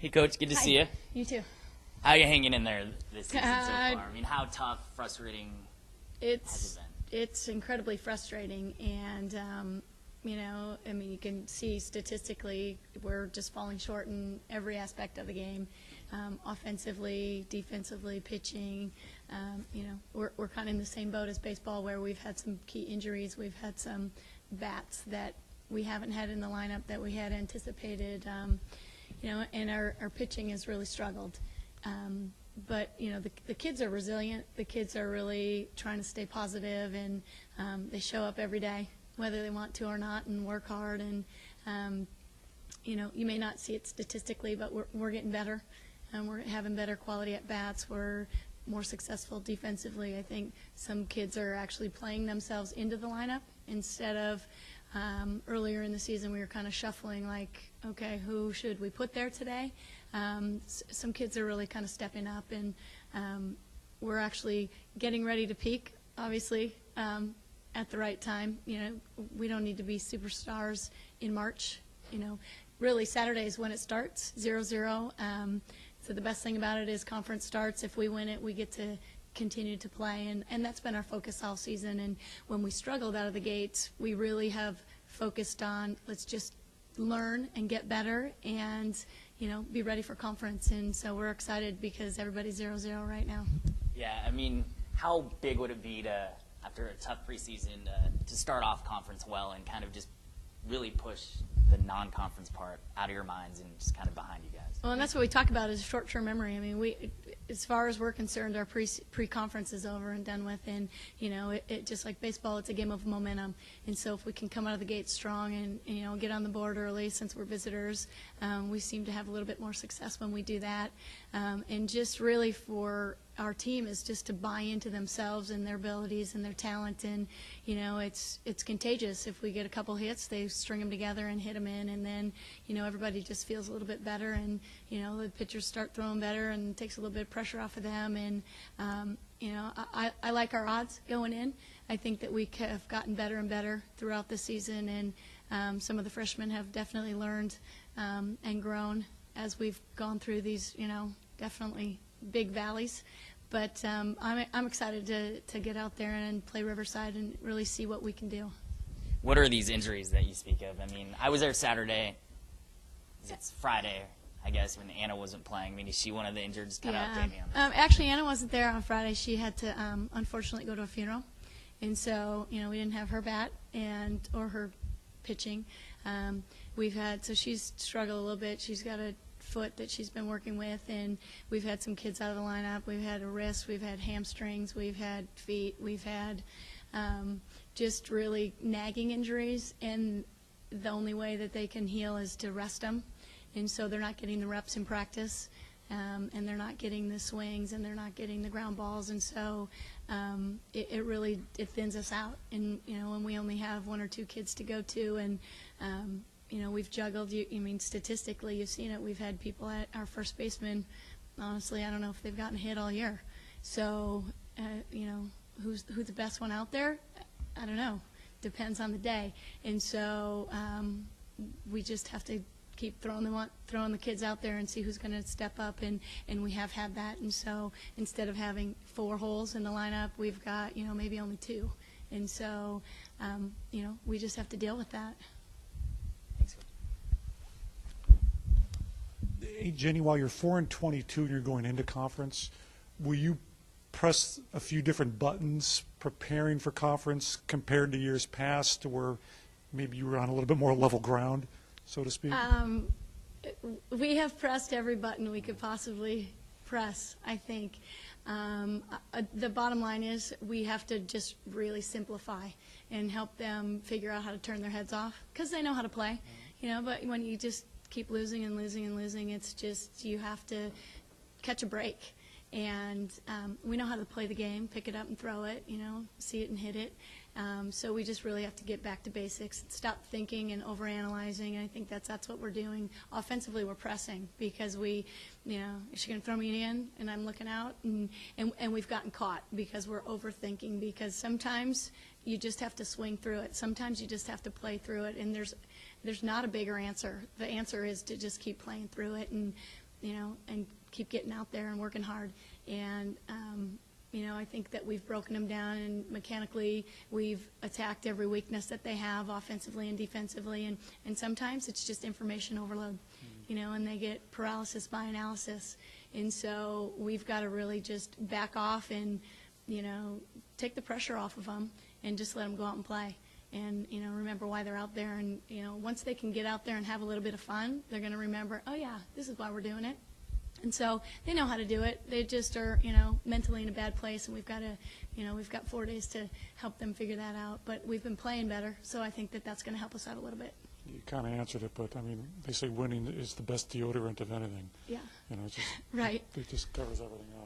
Hey, Coach, good to see you. You too. How are you hanging in there this season so far? I mean, how tough, frustrating has it been? It's incredibly frustrating, and you can see statistically we're just falling short in every aspect of the game, offensively, defensively, pitching. We're kind of in the same boat as baseball, where we've had some key injuries. We've had some bats that we haven't had in the lineup that we had anticipated. And our pitching has really struggled. But the kids are resilient. The kids are really trying to stay positive, and they show up every day, whether they want to or not, and work hard. And you may not see it statistically, but we're getting better. We're having better quality at bats. We're more successful defensively. I think some kids are actually playing themselves into the lineup instead of earlier in the season we were kind of shuffling, like, okay, who should we put there today? Some kids are really kind of stepping up, and we're actually getting ready to peak, obviously, at the right time. We don't need to be superstars in March. Really Saturday is when it starts, 0-0. So the best thing about it is conference starts. If we win it, we get to continue to play, and that's been our focus all season. And when we struggled out of the gates, we really have focused on, let's just learn and get better and be ready for conference. And so we're excited because everybody's 0-0 right now. Yeah, I mean, how big would it be to, after a tough preseason, to start off conference well and kind of just really push the non-conference part out of your minds and just kind of behind you guys? Well, and that's what we talk about is short-term memory. I mean, as far as we're concerned, our pre-conference is over and done with, and it just like baseball, it's a game of momentum. And so if we can come out of the gate strong and get on the board early, since we're visitors, we seem to have a little bit more success when we do that. And just really for our team is just to buy into themselves and their abilities and their talent, and it's contagious. If we get a couple hits, they string them together and hit them in, and then everybody just feels a little bit better, and the pitchers start throwing better, and it takes a little bit of pressure off of them. And I like our odds going in. I think that we have gotten better and better throughout the season, and some of the freshmen have definitely learned and grown as we've gone through these definitely big valleys. But I'm excited to get out there and play Riverside and really see what we can do. What are these injuries that you speak of? I mean, I was there Saturday. It's Friday, I guess, when Anna wasn't playing. I mean, is she one of the injured? Just kind of update me on that. Actually, Anna wasn't there on Friday. She had to, unfortunately, go to a funeral. And so, we didn't have her bat or her pitching. So she's struggled a little bit. She's got a foot that she's been working with, and we've had some kids out of the lineup. We've had a wrist, we've had hamstrings, we've had feet, we've had just really nagging injuries, and the only way that they can heal is to rest them. And so they're not getting the reps in practice, and they're not getting the swings, and they're not getting the ground balls, and so it really thins us out. And when we only have one or two kids to go to, and we've juggled. Statistically, you've seen it. We've had people at our first baseman. Honestly, I don't know if they've gotten hit all year. So, who's the best one out there? I don't know. Depends on the day. And so we just have to keep throwing the kids out there and see who's going to step up. And we have had that. And so instead of having 4 holes in the lineup, we've got maybe only 2. And so we just have to deal with that. Hey, Jenny, while you're 4-22 and you're going into conference, will you press a few different buttons preparing for conference compared to years past, where maybe you were on a little bit more level ground, so to speak? We have pressed every button we could possibly press, I think. The bottom line is we have to just really simplify and help them figure out how to turn their heads off, because they know how to play, but when you just keep losing and losing and losing, it's just you have to catch a break. And we know how to play the game, pick it up and throw it, see it and hit it. So we just really have to get back to basics, stop thinking and overanalyzing. And I think that's what we're doing. Offensively, we're pressing because is she going to throw me in? And I'm looking out, and we've gotten caught because we're overthinking. Because sometimes you just have to swing through it. Sometimes you just have to play through it, and there's not a bigger answer. The answer is to just keep playing through it, and and keep getting out there and working hard. And, I think that we've broken them down, and mechanically we've attacked every weakness that they have offensively and defensively. And sometimes it's just information overload, and they get paralysis by analysis. And so we've got to really just back off and, take the pressure off of them and just let them go out and play. And, remember why they're out there. And, once they can get out there and have a little bit of fun, they're going to remember, oh, yeah, this is why we're doing it. And so they know how to do it. They just are, mentally in a bad place, and we've got to, we've got 4 days to help them figure that out. But we've been playing better, so I think that that's going to help us out a little bit. You kind of answered it, but, I mean, they say winning is the best deodorant of anything. Yeah. It's just, Right. it just covers everything up.